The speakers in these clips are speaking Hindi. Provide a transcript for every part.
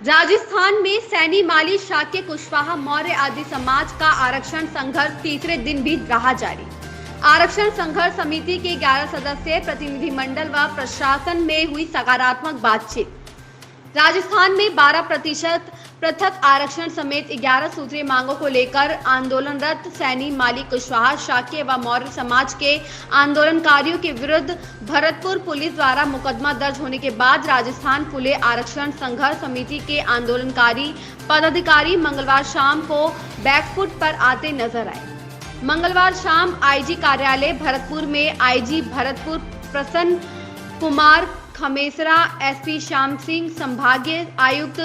राजस्थान में सैनी, माली, शाक्य, कुशवाहा, मौर्य आदि समाज का आरक्षण संघर्ष तीसरे दिन भी रहा जारी। आरक्षण संघर्ष समिति के 11 सदस्यीय प्रतिनिधिमंडल व प्रशासन में हुई सकारात्मक बातचीत। राजस्थान में 12% पृथक आरक्षण समेत 11 सूत्रीय मांगों को लेकर आंदोलनरत सैनी, माली, कुशवाहा, शाक्य व मौर्य समाज के आंदोलनकारियों के विरुद्ध भरतपुर पुलिस द्वारा मुकदमा दर्ज होने के बाद राजस्थान पुलिस आरक्षण संघर्ष समिति के आंदोलनकारी पदाधिकारी मंगलवार शाम को बैकफुट पर आते नजर आए। मंगलवार शाम आईजी कार्यालय भरतपुर में आईजी भरतपुर प्रसन्न कुमार खमेसरा, एसपी श्याम सिंह, संभागीय आयुक्त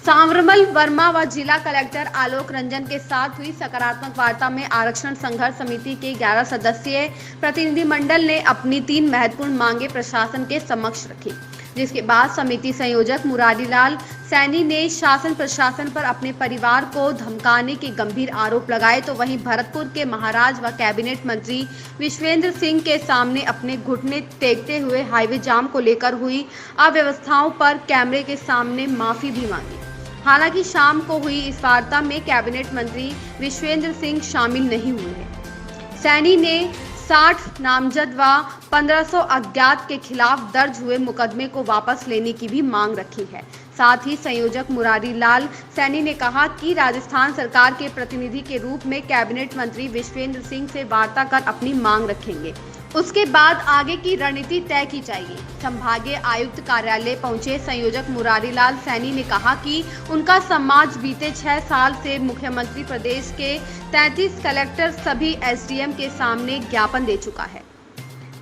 सांवरमल वर्मा व जिला कलेक्टर आलोक रंजन के साथ हुई सकारात्मक वार्ता में आरक्षण संघर्ष समिति के 11 सदस्यीय प्रतिनिधिमंडल ने अपनी 3 महत्वपूर्ण मांगे प्रशासन के समक्ष रखी, जिसके बाद समिति संयोजक मुरारीलाल सैनी ने शासन प्रशासन पर अपने परिवार को धमकाने के गंभीर आरोप लगाए, तो वहीं भरतपुर के महाराज व कैबिनेट मंत्री विश्वेंद्र सिंह के सामने अपने घुटने टेकते हुए हाईवे जाम को लेकर हुई अव्यवस्थाओं पर कैमरे के सामने माफी भी मांगी। हालांकि शाम को हुई इस वार्ता में कैबिनेट मंत्री विश्वेंद्र सिंह शामिल नहीं हुए हैं। सैनी ने 60 नामजद व 1500 अज्ञात के खिलाफ दर्ज हुए मुकदमे को वापस लेने की भी मांग रखी है। साथ ही संयोजक मुरारी लाल सैनी ने कहा कि राजस्थान सरकार के प्रतिनिधि के रूप में कैबिनेट मंत्री विश्वेंद्र सिंह से वार्ता कर अपनी मांग रखेंगे, उसके बाद आगे की रणनीति तय की जाएगी। संभागीय आयुक्त कार्यालय पहुंचे संयोजक मुरारीलाल सैनी ने कहा कि उनका समाज बीते 6 साल से मुख्यमंत्री प्रदेश के 33 कलेक्टर सभी एसडीएम के सामने ज्ञापन दे चुका है।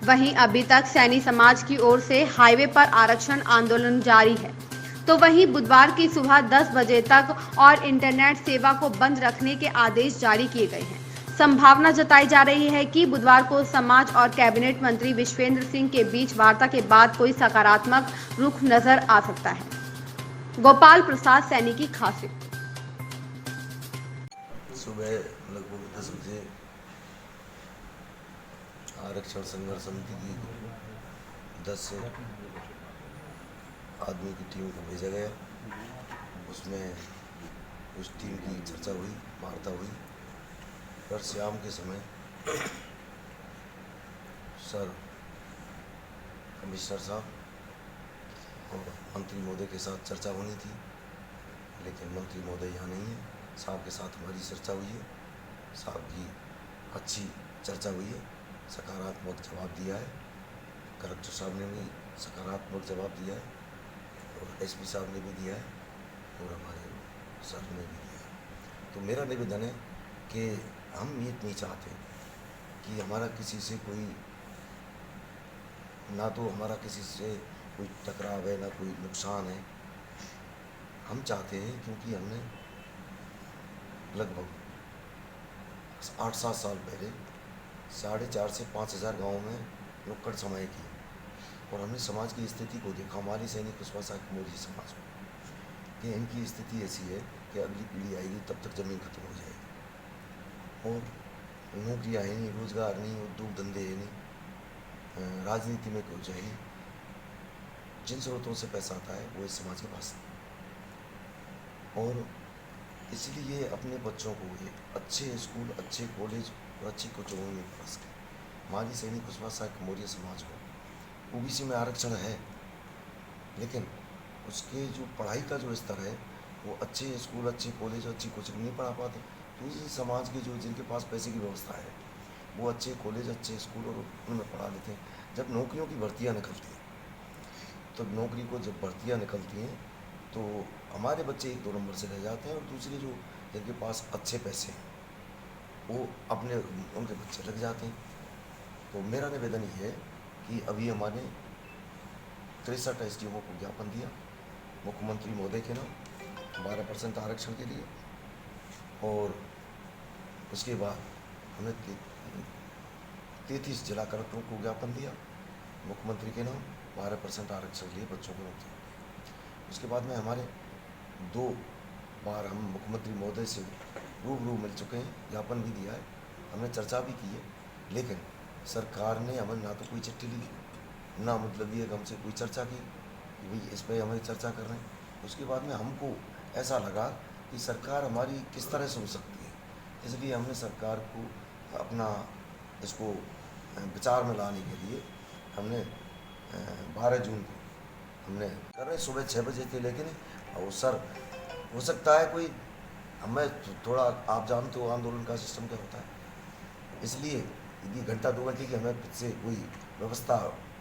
वहीं अभी तक सैनी समाज की ओर से हाईवे पर आरक्षण आंदोलन जारी है, तो वहीं बुधवार की सुबह 10 बजे तक और इंटरनेट सेवा को बंद रखने के आदेश जारी किए गए हैं। संभावना जताई जा रही है कि बुधवार को समाज और कैबिनेट मंत्री विश्वेंद्र सिंह के बीच वार्ता के बाद कोई सकारात्मक रुख नजर आ सकता है। गोपाल प्रसाद सैनी की खास रिपोर्ट। सुबह लगभग 10 बजे आरक्षण संघर्ष समिति की 10 आदमी की टीम को भेजा गया। उसमें उस टीम की चर्चा हुई, वार्ता हुई। पर शाम के समय सर कमिश्नर साहब और मंत्री महोदय के साथ चर्चा होनी थी, लेकिन मंत्री महोदय यहाँ नहीं है। साहब के साथ हमारी चर्चा हुई है, साहब की अच्छी चर्चा हुई है, सकारात्मक जवाब दिया है। कलेक्टर साहब ने भी सकारात्मक जवाब दिया है और एसपी साहब ने भी दिया है और हमारे सर ने भी दिया है। तो मेरा निवेदन है कि हम ये नहीं चाहते कि हमारा किसी से कोई, ना तो हमारा किसी से कोई टकराव है, ना कोई नुकसान है। हम चाहते हैं, क्योंकि हमने लगभग 8-7 साल पहले 4,500 से 5,000 गाँव में नुक्कड़ समय की और हमने समाज की स्थिति को देखा। हमारी सैनिक कुशवाहा मौर्य समाज को कि इनकी स्थिति ऐसी है कि अगली पीढ़ी आएगी तब तक ज़मीन खत्म हो जाएगी और नौकरियाँ है नहीं, रोजगार नहीं, उद्योग धंधे है नहीं, राजनीति में कुछ है नहीं। जिन स्रोतों से पैसा आता है वो इस समाज के पास नहीं। और इसलिए अपने बच्चों को एक अच्छे स्कूल, अच्छे कॉलेज और अच्छी कोचिंगों में पास करें। हमारी सैनिक कुशवाहा मौर्य समाज को ओबीसी में आरक्षण है, लेकिन उसके जो पढ़ाई का जो स्तर है वो अच्छे स्कूल, अच्छे कॉलेज, अच्छी कोचिंग नहीं पढ़ा पाते। दूसरे समाज के जो जिनके पास पैसे की व्यवस्था है वो अच्छे कॉलेज, अच्छे स्कूल और उनमें पढ़ा लेते हैं। जब नौकरियों की भर्तियां निकलती हैं तो नौकरी को जब भर्तियां निकलती हैं तो हमारे बच्चे 1-2 नंबर से रह जाते हैं और दूसरे जो जिनके पास अच्छे पैसे हैं वो अपने उनके बच्चे लग जाते हैं। तो मेरा निवेदन ये है कि अभी हमारे 63 एसडीएमओ को ज्ञापन दिया मुख्यमंत्री महोदय के नाम 12% आरक्षण के लिए, और उसके बाद हमने 33 जिला कलेक्टरों को ज्ञापन दिया मुख्यमंत्री के नाम 12% आरक्षण के लिए बच्चों को नौकरी। उसके बाद में हमारे 2 बार हम मुख्यमंत्री महोदय से रूबरू मिल चुके हैं, ज्ञापन भी दिया है, हमने चर्चा भी की है, लेकिन सरकार ने हमें ना तो कोई चिट्ठी ली, ना मतलब ये हमसे कोई चर्चा की कि भाई इस पर हमें चर्चा कर रहे हैं। उसके बाद में हमको ऐसा लगा कि सरकार हमारी किस तरह सुन सकती है, इसलिए हमने सरकार को अपना इसको विचार में लाने के लिए हमने 12 जून को हमने कर रहे सुबह 6 बजे थे, लेकिन और सर हो सकता है कोई हमें थोड़ा आप जानते हो आंदोलन का सिस्टम क्या होता है, इसलिए यदि घंटा 2 घंटे की हमें से कोई व्यवस्था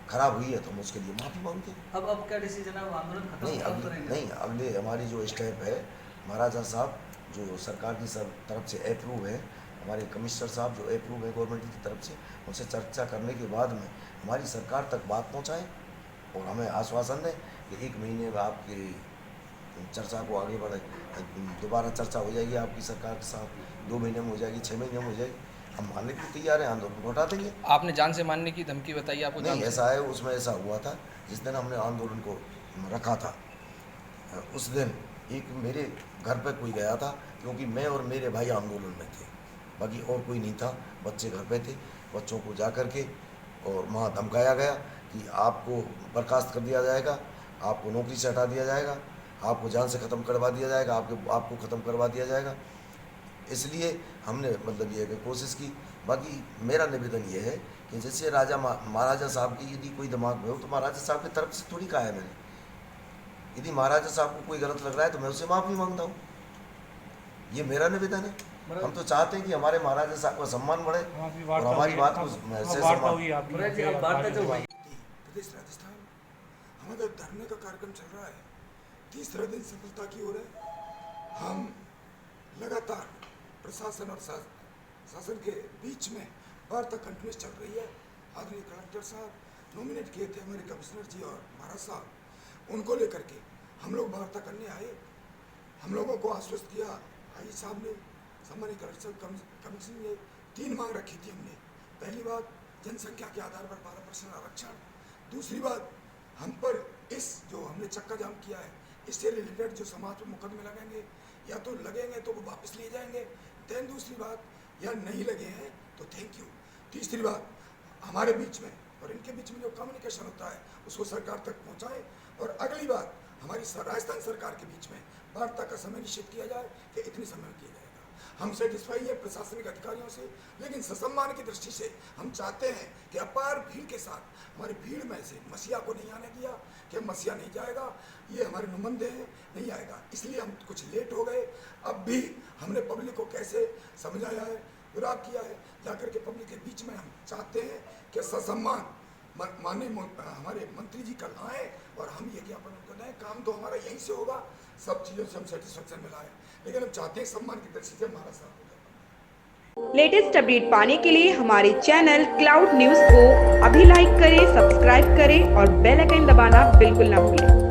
खराब हुई है तो हम उसके लिए माफ़ी मांगते हैं। अब क्या डिसीजन है, वो आंदोलन खत्म नहीं कब करेंगे? नहीं, अगले हमारी जो स्टेप है, महाराजा साहब जो सरकार की तरफ से अप्रूव है, हमारे कमिश्नर साहब जो अप्रूव है गवर्नमेंट की तरफ से, उनसे चर्चा करने के बाद में हमारी सरकार तक बात पहुंचाएं और हमें आश्वासन दें कि 1 महीने में आपकी चर्चा को आगे बढ़े, दोबारा चर्चा हो जाएगी आपकी सरकार के साथ, 2 महीने में हो जाएगी, 6 महीने में हो जाएगी, हम मानने के लिए तैयार हैं, आंदोलन को हटा देंगे। आपने जान से मारने की धमकी बताई आपको? नहीं, ऐसा है, उसमें ऐसा हुआ था जिस दिन हमने आंदोलन को रखा था, उस दिन एक मेरे घर पे कोई गया था, क्योंकि मैं और मेरे भाई आंदोलन में थे, बाकी और कोई नहीं था, बच्चे घर पे थे, बच्चों को जा कर के और वहाँ धमकाया गया कि आपको बर्खास्त कर दिया जाएगा, आपको नौकरी से हटा दिया जाएगा, आपको जान से ख़त्म करवा दिया जाएगा, आपको ख़त्म करवा दिया जाएगा। इसलिए हमने मतलब ये कोशिश की। बाकी मेरा निवेदन ये है कि जैसे महाराजा साहब की यदि कोई दिमाग में हो तो महाराजा साहब की तरफ से थोड़ी कहा है मैंने, यदि महाराजा साहब को कोई गलत लग रहा है तो मैं उससे माफ़ी मांगता हूँ, ये मेरा निवेदन है। हम तो चाहते हैं कि हमारे महाराजा साहब का सम्मान बढ़े और हमारी बात को प्रदेश राजस्थान हमारा धरने का कार्यक्रम चल रहा है, 3रा दिन सफलता की ओर है। हम लगातार प्रशासन और शासन के बीच में वार्ता कंटिन्यूस चल रही है। आदरणीय कलेक्टर साहब नॉमिनेट किए थे हमारे कमिश्नर जी और महाराज साहब, उनको लेकर के हम लोग वार्ता करने आए। हम लोगों को आश्वस्त किया आई साहब ने, सम्मानित कलेक्टर साहब कमिश्नर ने 3 मांग रखी थी हमने। पहली बात जनसंख्या के आधार पर 12% आरक्षण, दूसरी बात हम पर इस जो हमने चक्का जाम किया है इससे रिलेटेड जो समाज पर मुकदमे लगेंगे या तो लगेंगे तो वो वापस लिए जाएंगे, देन दूसरी बात या नहीं लगे हैं तो थैंक यू, तीसरी बात हमारे बीच में और इनके बीच में जो कम्युनिकेशन होता है उसको सरकार तक पहुंचाएं, और अगली बात हमारी राजस्थान सरकार के बीच में वार्ता का समय निश्चित किया जाए कि इतने समय में किया जाएगा। हम सेटिस्फाई है प्रशासनिक अधिकारियों से, लेकिन ससम्मान की दृष्टि से हम चाहते हैं कि अपार भीड़ के साथ हमारी भीड़ में से मसीहा को नहीं आने दिया कि मसीहा नहीं जाएगा, ये हमारे नुमाइंदे हैं, नहीं आएगा, इसलिए हम कुछ लेट हो गए। अब भी हमने पब्लिक को कैसे समझाया है, विराग किया है, जाकर के पब्लिक के बीच में हम चाहते हैं कि ससम्मान माननीय हमारे मंत्री जी कल आए और हम ये ज्ञापन उनको दें। काम तो हमारा यहीं से होगा, सब चीज़ों से हम सेटिस्फेक्शन मिला है, लेकिन हम चाहते हैं सम्मान की दृष्टि से हमारा साथ हो। लेटेस्ट अपडेट पाने के लिए हमारे चैनल क्लाउड न्यूज़ को अभी लाइक करें, सब्सक्राइब करें और बेल आइकन दबाना बिल्कुल ना भूलें।